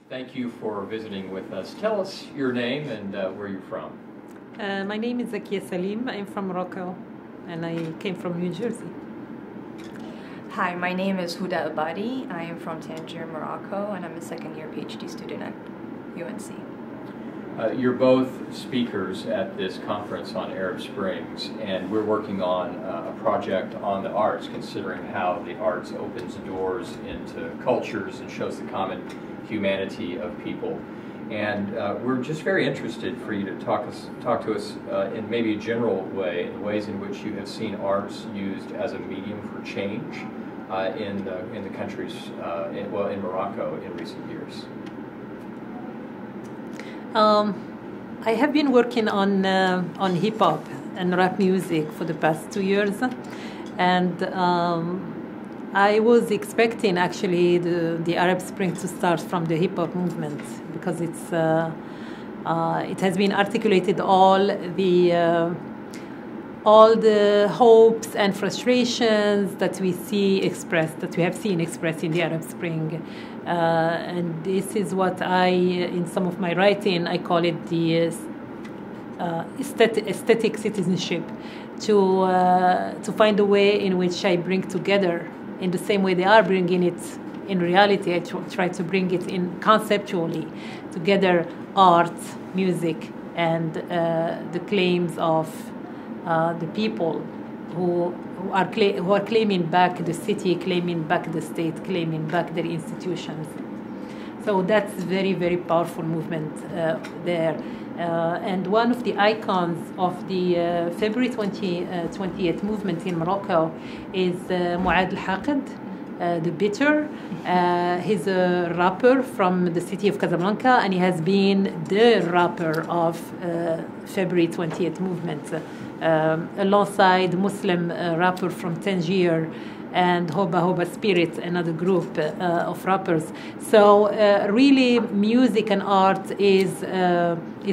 Thank you for visiting with us. Tell us your name and where you're from. My name is Zakia Salime. I'm from Morocco, and I came from New Jersey. Hi, my name is Houda Abadi. I am from Tangier, Morocco, and I'm a second-year PhD student at UNC. You're both speakers at this conference on Arab Springs, and we're working on a project on the arts, considering how the arts opens doors into cultures and shows the common humanity of people. And we're just very interested for you to talk to us in maybe a general way, in the ways in which you have seen arts used as a medium for change in the countries, in Morocco in recent years. I have been working on hip hop and rap music for the past 2 years, and I was expecting actually the Arab Spring to start from the hip hop movement, because it has been articulated all the hopes and frustrations that we have seen expressed in the Arab Spring. And this is what in some of my writing, I call it the aesthetic citizenship, to find a way in which I bring together, in the same way they are bringing it in reality, I try to bring it in conceptually together, art, music, and the claims of the people who are claiming back the city, claiming back the state, claiming back their institutions. So that's very, very powerful movement there. And one of the icons of the February 28th movement in Morocco is Muad al-Haqid, the Bitter. He's a rapper from the city of Casablanca, and he has been the rapper of February 28th movement, alongside Muslim rapper from Tangier and Houda Spirit, another group of rappers. So really, music and art is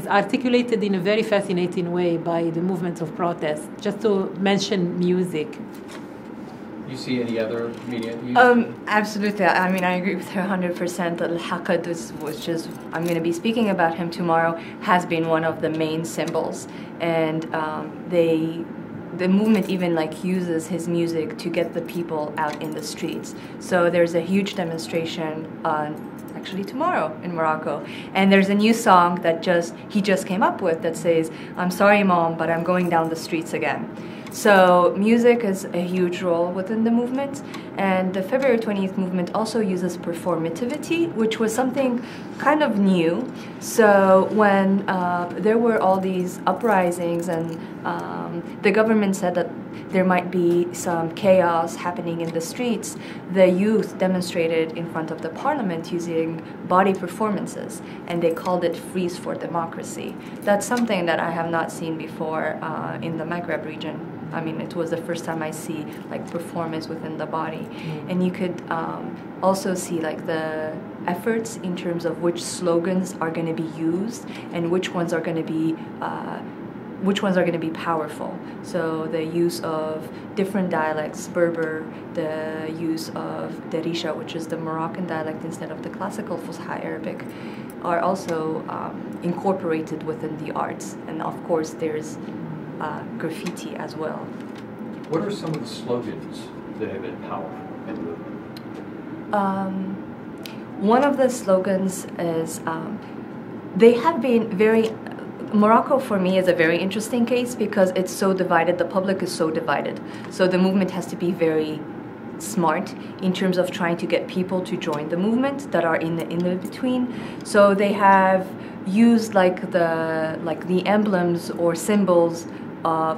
articulated in a very fascinating way by the movement of protest. Just to mention music. You see any other media use? Absolutely. I mean, I agree with her 100%. Al-Haqid, which is, I'm going to be speaking about him tomorrow, has been one of the main symbols. And the movement even uses his music to get the people out in the streets. So there's a huge demonstration actually tomorrow in Morocco, and there's a new song that he just came up with that says, "I'm sorry, Mom, but I'm going down the streets again." So music is a huge role within the movement, and the February 20th movement also uses performativity, which was something kind of new. So when there were all these uprisings and the government said that there might be some chaos happening in the streets, the youth demonstrated in front of the parliament using body performances, and they called it Freeze for Democracy. That's something that I have not seen before in the Maghreb region. I mean, it was the first time I see performance within the body. And you could also see the efforts in terms of which slogans are going to be used and which ones are going to be powerful. So the use of different dialects, Berber, the use of Darisha, which is the Moroccan dialect instead of the classical Fusha Arabic, are also incorporated within the arts. And of course, there's graffiti as well. What are some of the slogans that have been powerful in the movement? One of the slogans is they have been very. Morocco for me is a very interesting case because it's so divided. The public is so divided. So the movement has to be very smart in terms of trying to get people to join the movement that are in the between. So they have used the emblems or symbols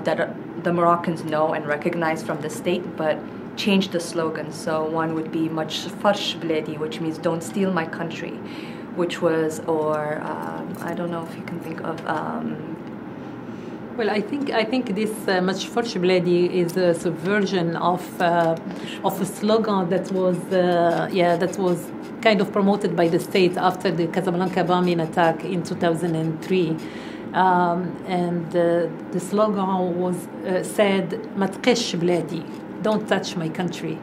that the Moroccans know and recognize from the state, but change the slogan. So one would be "Much farsh bledi," which means "Don't steal my country," which was, or I don't know if you can think of. Well, I think this "Much farsh bledi" is a subversion of a slogan that was kind of promoted by the state after the Casablanca bombing attack in 2003. And the slogan was said, "Ma tqish bladi," don't touch my country.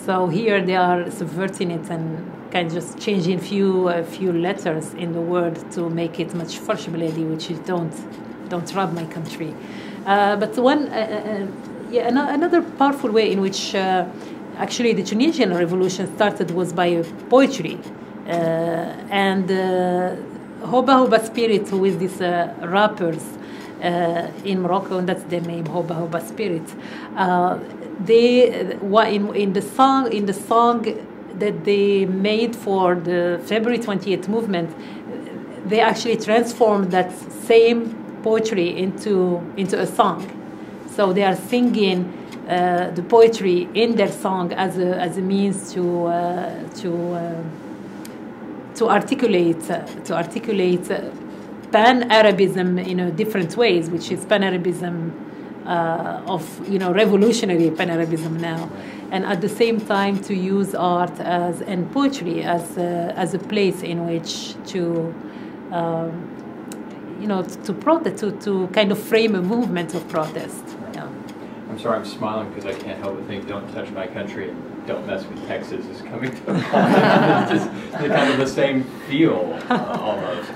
So here they are subverting it and kind of just changing few letters in the word to make it much farsh baladi, which is don't rob my country. But another powerful way in which actually the Tunisian revolution started was by poetry, and Houda Spirit, who is these rappers in Morocco, and that's their name, Houda Spirit. They in the song that they made for the February 28th movement, they actually transformed that same poetry into a song. So they are singing the poetry in their song as a means to articulate Pan-Arabism in different ways, which is Pan-Arabism of revolutionary Pan-Arabism now, and at the same time to use art and poetry as a place in which to to protest, to kind of frame a movement of protest. Yeah. I'm sorry, I'm smiling because I can't help but think "Don't touch my country" and "Don't mess with Texas" is coming to mind. It's just kind of the same feel almost.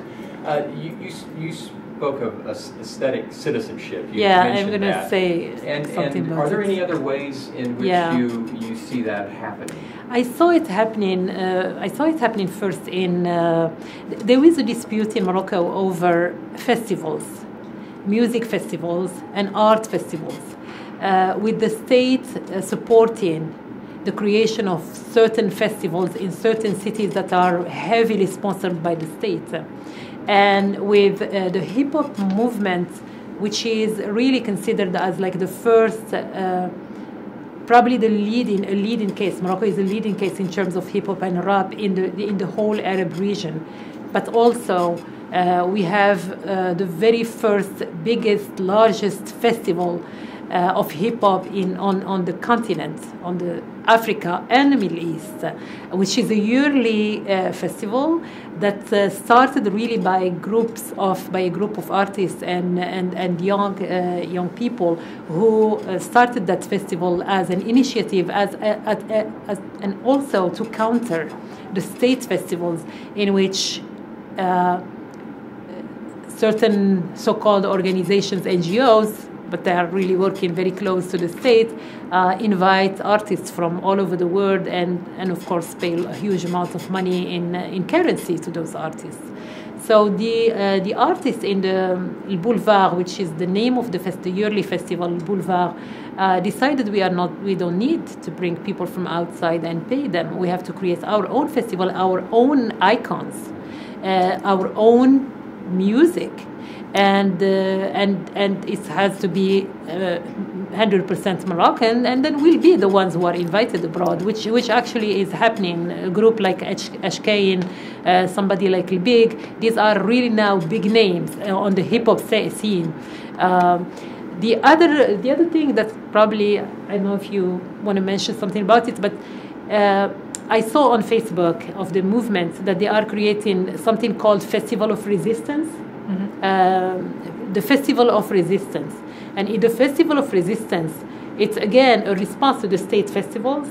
You spoke of aesthetic citizenship. You I'm going to say something and about are there it. any other ways in which you see that happening? I saw it happening. First in there is a dispute in Morocco over festivals, music festivals and art festivals, with the state supporting the creation of certain festivals in certain cities that are heavily sponsored by the state, and with the hip hop movement, which is really considered as like the first. Probably a leading case. Morocco is a leading case in terms of hip hop and rap in the whole Arab region, but also we have the very first, biggest, largest festival of hip hop on the continent, on the Africa and the Middle East, which is a yearly festival that started really by a group of artists and young people who started that festival as an initiative, and also to counter the state festivals in which certain so-called organizations, NGOs, but they are really working very close to the state, invite artists from all over the world and of course pay a huge amount of money in currency to those artists. So the artists in the Boulevard, which is the name of the yearly festival, Boulevard, decided we don't need to bring people from outside and pay them. We have to create our own festival, our own icons, our own music. And it has to be 100% Moroccan, and then we'll be the ones who are invited abroad, which actually is happening. A group like Ashkain, somebody like El Big, these are really now big names on the hip hop scene. The other thing that probably, I don't know if you want to mention something about it, but I saw on Facebook of the movement that they are creating something called Festival of Resistance. Mm-hmm. The Festival of Resistance. And in the Festival of Resistance, it's again a response to the state festivals.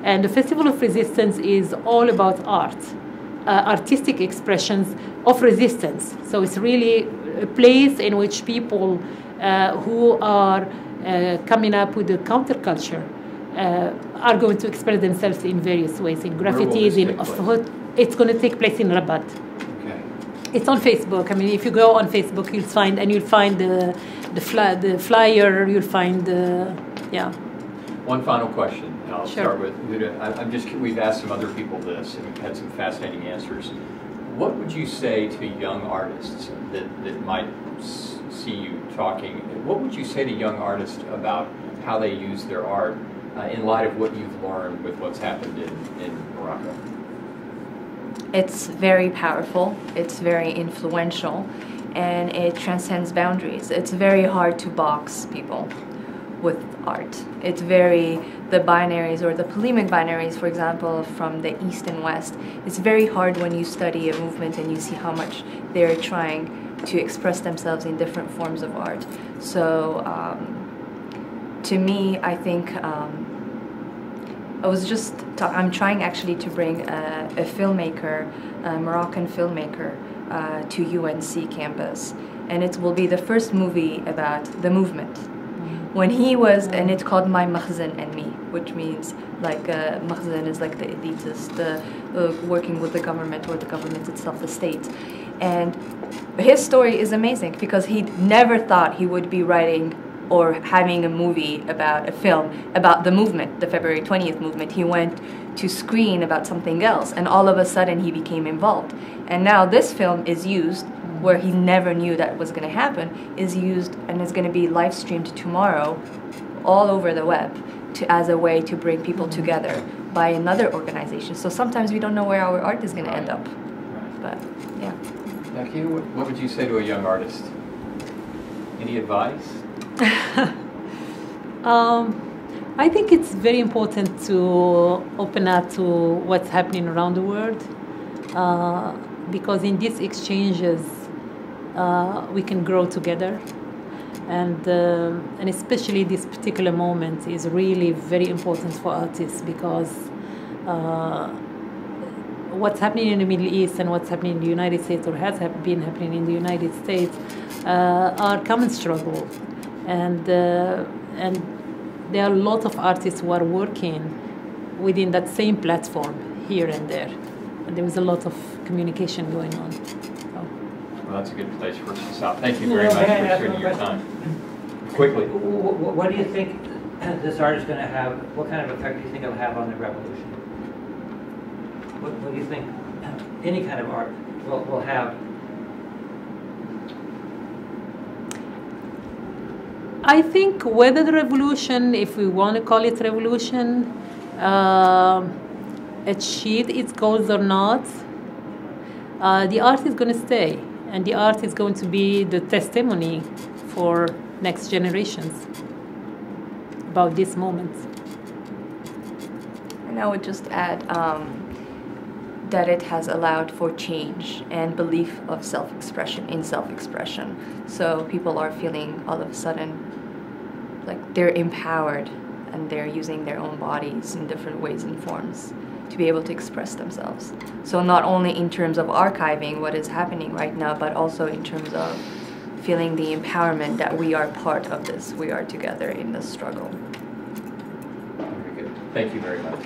And the Festival of Resistance is all about art, artistic expressions of resistance. So it's really a place in which people who are coming up with a counterculture are going to express themselves in various ways, in graffitis, it's going to take place in Rabat. It's on Facebook. I mean, if you go on Facebook, you'll find the flyer. You'll find One final question. I'll Sure. start with Houda. We've asked some other people this, and we've had some fascinating answers. What would you say to young artists that might see you talking? What would you say to young artists about how they use their art in light of what you've learned with what's happened in Morocco? It's very powerful, it's very influential, and it transcends boundaries. It's very hard to box people with art. It's the binaries or the polemic binaries, for example, from the East and West, it's very hard when you study a movement and you see how much they're trying to express themselves in different forms of art. So to me, I think I'm trying actually to bring a filmmaker, a Moroccan filmmaker, to UNC campus, and it will be the first movie about the movement. When he was, and it's called My Makhzen and Me, which means like Makhzen is like the elitist, working with the government or the government itself, the state. And his story is amazing because he never thought he would be writing or having a movie about a film about the movement, the February 20th movement. He went to screen about something else, and all of a sudden he became involved. And now this film is used where he never knew that was going to happen, is used and is going to be live streamed tomorrow all over the web as a way to bring people together by another organization. So sometimes we don't know where our art is going to end up. But yeah. Zakia, what would you say to a young artist? Any advice? I think it's very important to open up to what's happening around the world, because in these exchanges we can grow together, and especially this particular moment is really very important for artists, because what's happening in the Middle East and what's happening in the United States, or has been happening in the United States, are common struggle, and there are a lot of artists who are working within that same platform here and there, and there is a lot of communication going on. Well, that's a good place for us to stop. Thank you very much for sharing your time. Quickly. What do you think this art is going to have? What kind of effect do you think it'll have on the revolution? What do you think any kind of art will have? I think whether the revolution, if we want to call it revolution, achieved its goals or not, the art is going to stay, and the art is going to be the testimony for next generations about this moment. And I would just add that it has allowed for change and belief of self-expression in self-expression. So people are feeling all of a sudden like they're empowered, and they're using their own bodies in different ways and forms to be able to express themselves. So not only in terms of archiving what is happening right now, but also in terms of feeling the empowerment that we are part of this, we are together in this struggle. Very good. Thank you very much.